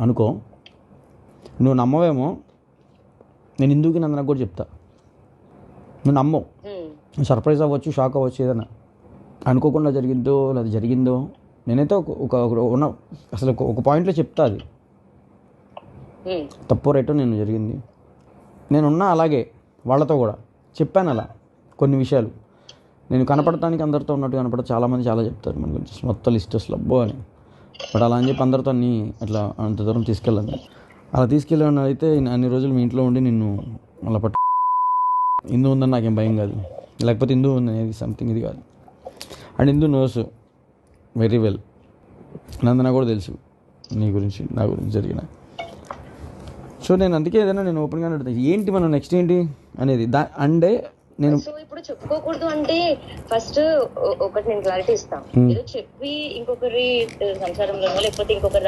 అనుకో, నువ్వు నమ్మవేమో, నేను ఇందుకు నందనకు కూడా చెప్తా, నువ్వు నమ్మవు, సర్ప్రైజ్ అవ్వచ్చు, షాక్ అవ్వచ్చు, ఏదైనా అనుకోకుండా జరిగిందో లేదా జరిగిందో, నేనైతే ఉన్న అసలు ఒక పాయింట్లో చెప్తా, అది తప్పో రైటో నేను జరిగింది, నేనున్నా అలాగే వాళ్ళతో కూడా చెప్పాను అలా కొన్ని విషయాలు. నేను కనపడటానికి అందరితో ఉన్నట్టు కనపడతా, చాలామంది చాలా చెప్తారు మన గురించి, మొత్తం లిస్ట్ అసలు అబ్బో అని. బట్ అలా అని చెప్పి అందరితో అన్నీ అట్లా అంత దూరం తీసుకెళ్ళాను. అలా తీసుకెళ్ళాను అయితే అన్ని రోజులు మీ ఇంట్లో ఉండి నిన్ను అలా హిందూ ఉందని నాకేం భయం కాదు, లేకపోతే హిందూ ఉంది అనేది సంథింగ్ ఇది కాదు. And Hindu knows very well, Nandana కూడా తెలుసు నీ గురించి, నా గురించి జరిగిన. సో నేను అందుకే ఏదైనా నేను ఓపెన్గానే అడుగుతాను, ఏంటి మనం నెక్స్ట్ ఏంటి అనేది. అంటే నేను ఇప్పుడు చెప్పుకోకూడదు అంటే ఫస్ట్ ఒకటి నేను క్లారిటీ ఇస్తాను. ఏదో చెప్పి ఇంకొకరి సంసారంలో లేకపోతే ఇంకొకరి